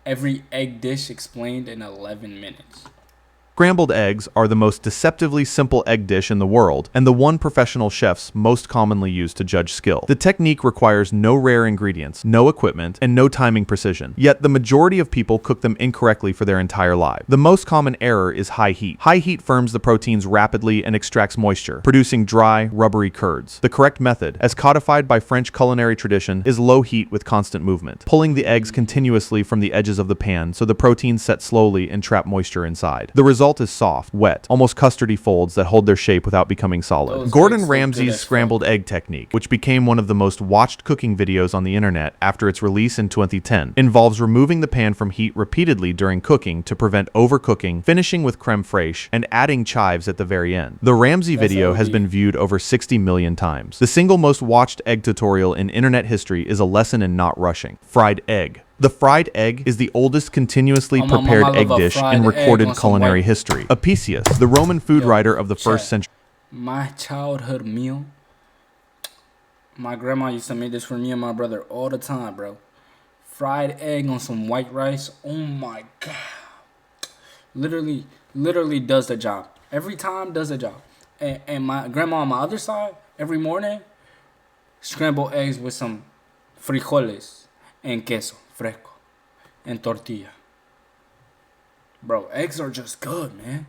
Every egg dish explained in 11 minutes. Scrambled eggs are the most deceptively simple egg dish in the world, and the one professional chefs most commonly use to judge skill. The technique requires no rare ingredients, no equipment, and no timing precision. Yet the majority of people cook them incorrectly for their entire life. The most common error is high heat. High heat firms the proteins rapidly and extracts moisture, producing dry, rubbery curds. The correct method, as codified by French culinary tradition, is low heat with constant movement, pulling the eggs continuously from the edges of the pan so the proteins set slowly and trap moisture inside. The result is soft, wet, almost custardy folds that hold their shape without becoming solid. Those Gordon eggs look Ramsay's good as scrambled egg technique, which became one of the most watched cooking videos on the internet after its release in 2010, involves removing the pan from heat repeatedly during cooking to prevent overcooking, finishing with creme fraiche, and adding chives at the very end. The Ramsay video has been viewed over 60 million times. The single most watched egg tutorial in internet history is a lesson in not rushing. Fried egg. The fried egg is the oldest continuously prepared egg dish in recorded culinary history. Apicius, the Roman food writer of the first century. My childhood meal. My grandma used to make this for me and my brother all the time, bro. Fried egg on some white rice. Oh my god. Literally does the job. Every time does the job. And my grandma on my other side, every morning, scrambled eggs with some frijoles and queso fresco and tortilla. Bro, eggs are just good, man.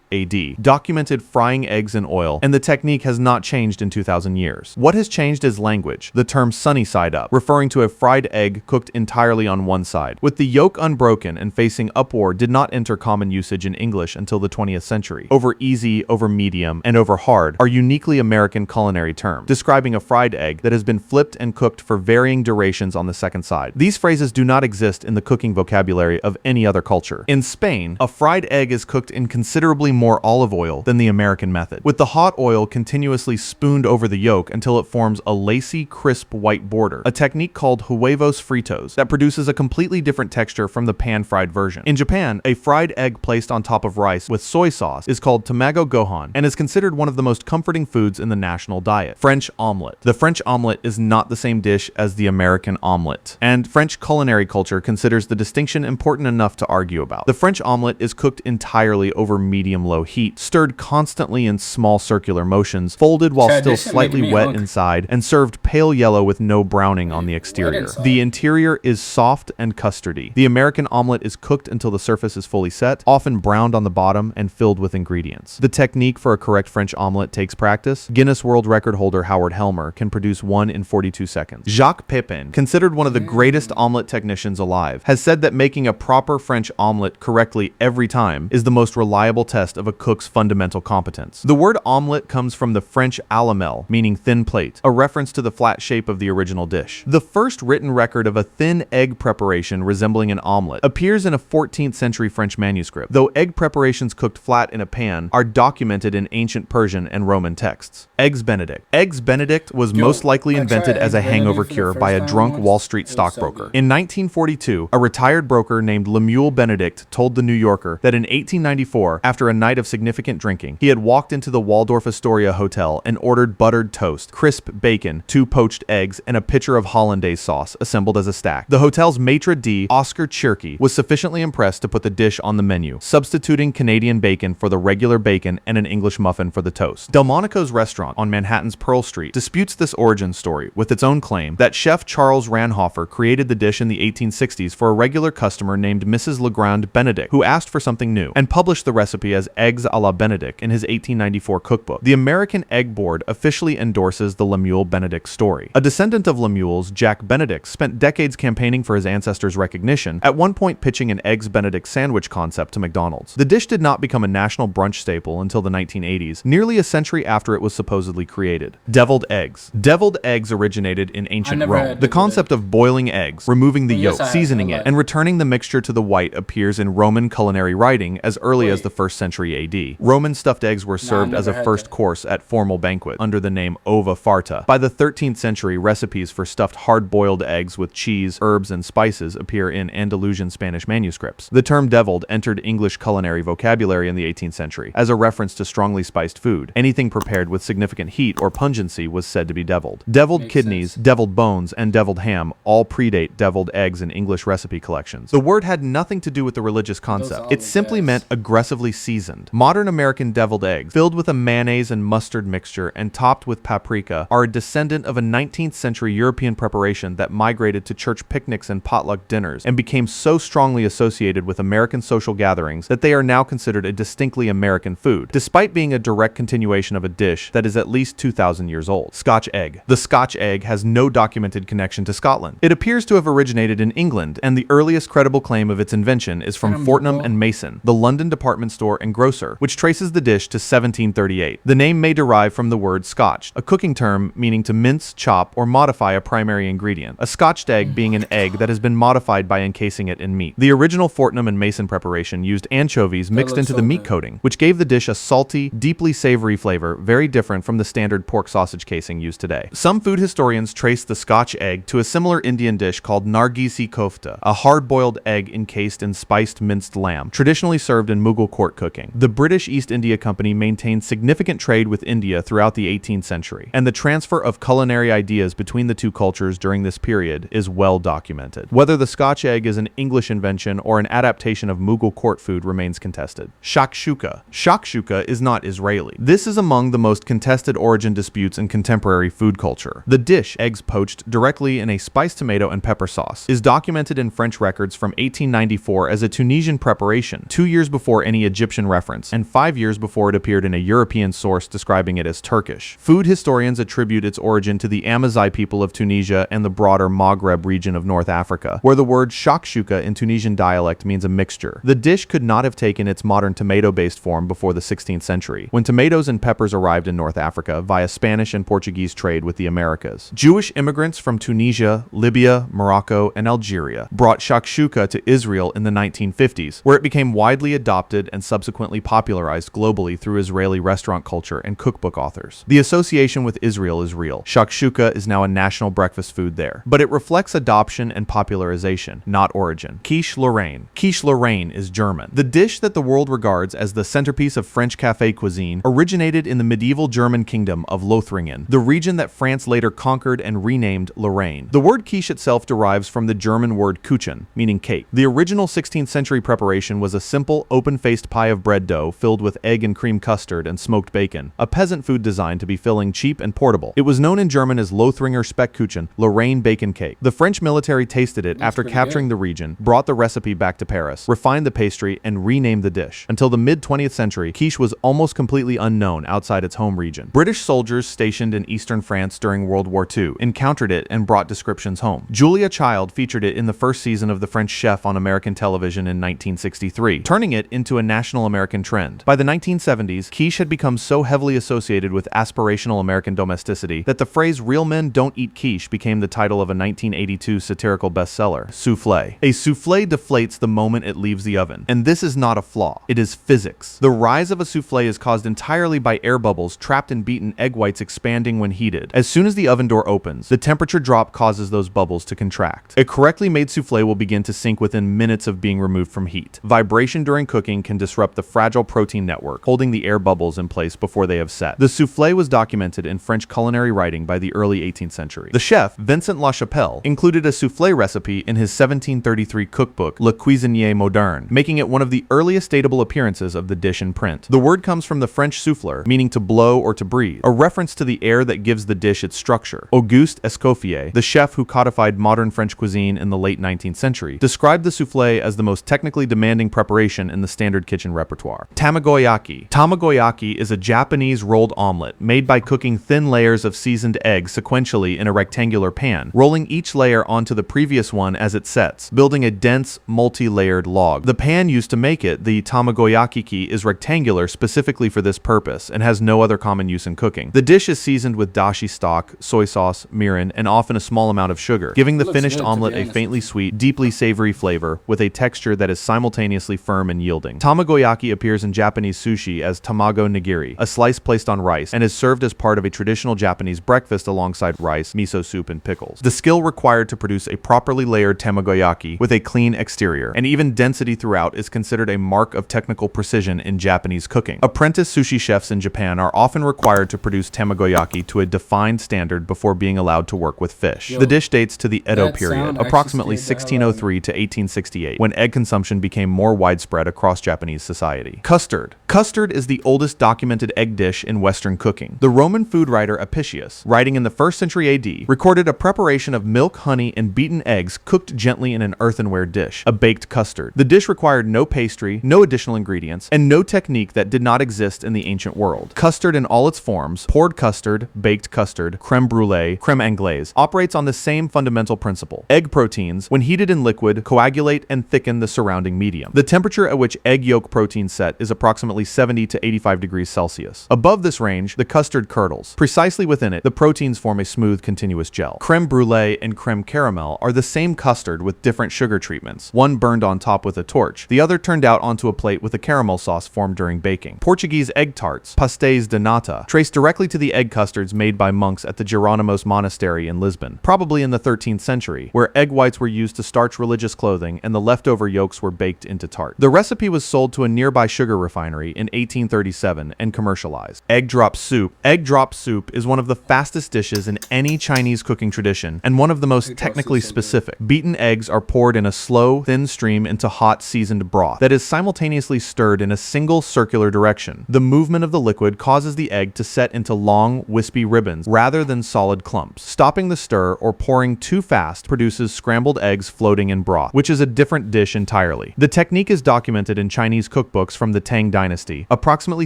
AD, documented frying eggs in oil, and the technique has not changed in 2,000 years. What has changed is language, the term sunny side up, referring to a fried egg cooked entirely on one side, with the yolk unbroken and facing upward, did not enter common usage in English until the 20th century. Over easy, over medium, and over hard are uniquely American culinary terms, describing a fried egg that has been flipped and cooked for varying durations on the second side. These phrases do not exist in the cooking vocabulary of any other culture. In Spain, a fried egg is cooked in considerably more olive oil than the American method, with the hot oil continuously spooned over the yolk until it forms a lacy, crisp white border, a technique called huevos fritos that produces a completely different texture from the pan-fried version. In Japan, a fried egg placed on top of rice with soy sauce is called tamago gohan and is considered one of the most comforting foods in the national diet. French omelette. The French omelette is not the same dish as the American omelette, and French culinary culture considers the distinction important enough to argue about. The French omelette is cooked entirely over medium-low heat, stirred constantly in small circular motions, folded while still slightly wet inside, and served pale yellow with no browning on the exterior. The interior is soft and custardy. The American omelet is cooked until the surface is fully set, often browned on the bottom and filled with ingredients. The technique for a correct French omelet takes practice. Guinness World Record holder Howard Helmer can produce one in 42 seconds. Jacques Pepin, considered one of the greatest omelet technicians alive, has said that making a proper French omelet correctly every time is the most reliable test of a cook's fundamental competence. The word omelet comes from the French alamelle, meaning thin plate, a reference to the flat shape of the original dish. The first written record of a thin egg preparation resembling an omelet appears in a 14th century French manuscript, though egg preparations cooked flat in a pan are documented in ancient Persian and Roman texts. Eggs Benedict. Eggs Benedict was most likely invented as a hangover cure by a drunk Wall Street stockbroker. In 1942, a retired broker named Lemuel Benedict told the New Yorker that in 1894, after a night of significant drinking, he had walked into the Waldorf Astoria Hotel and ordered buttered toast, crisp bacon, 2 poached eggs, and a pitcher of hollandaise sauce assembled as a stack. The hotel's maitre d', Oscar Chirky, was sufficiently impressed to put the dish on the menu, substituting Canadian bacon for the regular bacon and an English muffin for the toast. Delmonico's restaurant on Manhattan's Pearl Street disputes this origin story with its own claim that chef Charles Ranhofer created the dish in the 1860s for a regular customer named Mrs. Legrand Benedict, who asked for something new, and published the recipe as eggs a la Benedict in his 1894 cookbook. The American Egg Board officially endorses the Lemuel Benedict story. A descendant of Lemuel's, Jack Benedict, spent decades campaigning for his ancestors' recognition, at one point pitching an Eggs Benedict sandwich concept to McDonald's. The dish did not become a national brunch staple until the 1980s, nearly a century after it was supposedly created. Deviled eggs. Deviled eggs originated in ancient Rome. The concept of boiling eggs, removing the yolk, seasoning it, and returning the mixture to the white appears in Roman culinary writing as early as the 1st century 3 AD. Roman stuffed eggs were served as a first course at formal banquet under the name ova farta. By the 13th century, recipes for stuffed hard-boiled eggs with cheese, herbs, and spices appear in Andalusian Spanish manuscripts. The term deviled entered English culinary vocabulary in the 18th century as a reference to strongly spiced food. Anything prepared with significant heat or pungency was said to be deviled. Deviled kidneys, deviled bones, and deviled ham all predate deviled eggs in English recipe collections. The word had nothing to do with the religious concept. It simply meant aggressively seasoned. Modern American deviled eggs, filled with a mayonnaise and mustard mixture and topped with paprika, are a descendant of a 19th century European preparation that migrated to church picnics and potluck dinners and became so strongly associated with American social gatherings that they are now considered a distinctly American food, despite being a direct continuation of a dish that is at least 2,000 years old. Scotch egg. The Scotch egg has no documented connection to Scotland. It appears to have originated in England, and the earliest credible claim of its invention is from Fortnum and Mason, the London department store and grocer, which traces the dish to 1738. The name may derive from the word scotched, a cooking term meaning to mince, chop, or modify a primary ingredient. A scotched egg being an egg that has been modified by encasing it in meat. The original Fortnum and Mason preparation used anchovies mixed into the meat coating, which gave the dish a salty, deeply savory flavor, very different from the standard pork sausage casing used today. Some food historians trace the Scotch egg to a similar Indian dish called nargisi kofta, a hard-boiled egg encased in spiced minced lamb, traditionally served in Mughal court cooking. The British East India Company maintained significant trade with India throughout the 18th century, and the transfer of culinary ideas between the two cultures during this period is well documented. Whether the Scotch egg is an English invention or an adaptation of Mughal court food remains contested. Shakshuka. Shakshuka is not Israeli. This is among the most contested origin disputes in contemporary food culture. The dish, eggs poached directly in a spiced tomato and pepper sauce, is documented in French records from 1894 as a Tunisian preparation, 2 years before any Egyptian reference, and 5 years before it appeared in a European source describing it as Turkish. Food historians attribute its origin to the Amazigh people of Tunisia and the broader Maghreb region of North Africa, where the word shakshuka in Tunisian dialect means a mixture. The dish could not have taken its modern tomato-based form before the 16th century, when tomatoes and peppers arrived in North Africa via Spanish and Portuguese trade with the Americas. Jewish immigrants from Tunisia, Libya, Morocco, and Algeria brought shakshuka to Israel in the 1950s, where it became widely adopted and subsequently popularized globally through Israeli restaurant culture and cookbook authors. The association with Israel is real. Shakshuka is now a national breakfast food there, but it reflects adoption and popularization, not origin. Quiche Lorraine. Quiche Lorraine is German. The dish that the world regards as the centerpiece of French café cuisine originated in the medieval German kingdom of Lothringen, the region that France later conquered and renamed Lorraine. The word quiche itself derives from the German word Kuchen, meaning cake. The original 16th century preparation was a simple, open-faced pie of bread dough filled with egg and cream custard and smoked bacon, a peasant food designed to be filling, cheap, and portable. It was known in German as Lothringer Speckkuchen, Lorraine bacon cake. The French military tasted it after capturing the region, brought the recipe back to Paris, refined the pastry, and renamed the dish. Until the mid-20th century, quiche was almost completely unknown outside its home region. British soldiers stationed in eastern France during World War II encountered it and brought descriptions home. Julia Child featured it in the first season of The French Chef on American television in 1963, turning it into a national American trend. By the 1970s, quiche had become so heavily associated with aspirational American domesticity that the phrase "real men don't eat quiche" became the title of a 1982 satirical bestseller, Soufflé. A soufflé deflates the moment it leaves the oven, and this is not a flaw. It is physics. The rise of a soufflé is caused entirely by air bubbles trapped in beaten egg whites expanding when heated. As soon as the oven door opens, the temperature drop causes those bubbles to contract. A correctly made soufflé will begin to sink within minutes of being removed from heat. Vibration during cooking can disrupt the fragile protein network, holding the air bubbles in place before they have set. The soufflé was documented in French culinary writing by the early 18th century. The chef, Vincent Lachapelle, included a soufflé recipe in his 1733 cookbook, Le Cuisinier Moderne, making it one of the earliest datable appearances of the dish in print. The word comes from the French souffleur, meaning to blow or to breathe, a reference to the air that gives the dish its structure. Auguste Escoffier, the chef who codified modern French cuisine in the late 19th century, described the soufflé as the most technically demanding preparation in the standard kitchen repertoire. Tamagoyaki. Tamagoyaki is a Japanese rolled omelet made by cooking thin layers of seasoned eggs sequentially in a rectangular pan, rolling each layer onto the previous one as it sets, building a dense, multi-layered log. The pan used to make it, the tamagoyaki, is rectangular specifically for this purpose and has no other common use in cooking. The dish is seasoned with dashi stock, soy sauce, mirin, and often a small amount of sugar, giving the finished omelet a faintly sweet, deeply savory flavor with a texture that is simultaneously firm and yielding. Tamagoyaki appears in Japanese sushi as tamago nigiri, a slice placed on rice, and is served as part of a traditional Japanese breakfast alongside rice, miso soup, and pickles. The skill required to produce a properly layered tamagoyaki with a clean exterior, and even density throughout, is considered a mark of technical precision in Japanese cooking. Apprentice sushi chefs in Japan are often required to produce tamagoyaki to a defined standard before being allowed to work with fish. The dish dates to the Edo period, approximately 1603 to 1868, when egg consumption became more widespread across Japanese society. Custard. Custard is the oldest documented egg dish in Western cooking. The Roman food writer Apicius, writing in the 1st century AD, recorded a preparation of milk, honey, and beaten eggs cooked gently in an earthenware dish, a baked custard. The dish required no pastry, no additional ingredients, and no technique that did not exist in the ancient world. Custard in all its forms, poured custard, baked custard, creme brulee, creme anglaise, operates on the same fundamental principle. Egg proteins, when heated in liquid, coagulate and thicken the surrounding medium. The temperature at which egg yolk protein set is approximately 70 to 85 degrees Celsius. Above this range, the custard curdles. Precisely within it, the proteins form a smooth, continuous gel. Creme brulee and creme caramel are the same custard with different sugar treatments, one burned on top with a torch, the other turned out onto a plate with a caramel sauce formed during baking. Portuguese egg tarts, pastéis de nata, trace directly to the egg custards made by monks at the Geronimos Monastery in Lisbon, probably in the 13th century, where egg whites were used to starch religious clothing and the leftover yolks were baked into tart. The recipe was sold to a nearby sugar refinery in 1837 and commercialized. Egg drop soup. Egg drop soup is one of the fastest dishes in any Chinese cooking tradition and one of the most technically specific. Beaten eggs are poured in a slow, thin stream into hot, seasoned broth that is simultaneously stirred in a single circular direction. The movement of the liquid causes the egg to set into long, wispy ribbons rather than solid clumps. Stopping the stir or pouring too fast produces scrambled eggs floating in broth, which is a different dish entirely. The technique is documented in Chinese cookbooks from the Tang Dynasty, approximately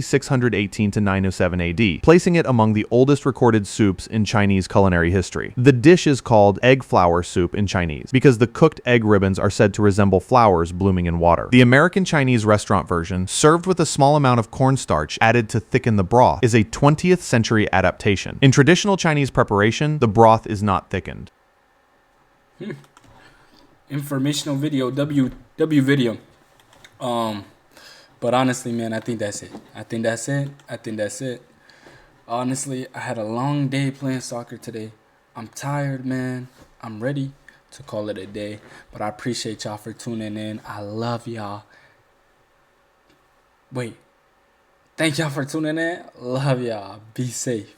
618 to 907 AD, placing it among the oldest recorded soups in Chinese culinary history. The dish is called egg flower soup in Chinese because the cooked egg ribbons are said to resemble flowers blooming in water. The American Chinese restaurant version, served with a small amount of cornstarch added to thicken the broth, is a 20th century adaptation. In traditional Chinese preparation, the broth is not thickened. Informational video, W video. But honestly, man, I think that's it. Honestly, I had a long day playing soccer today. I'm tired, man. I'm ready to call it a day. But I appreciate y'all for tuning in. I love y'all. Thank y'all for tuning in. Love y'all. Be safe.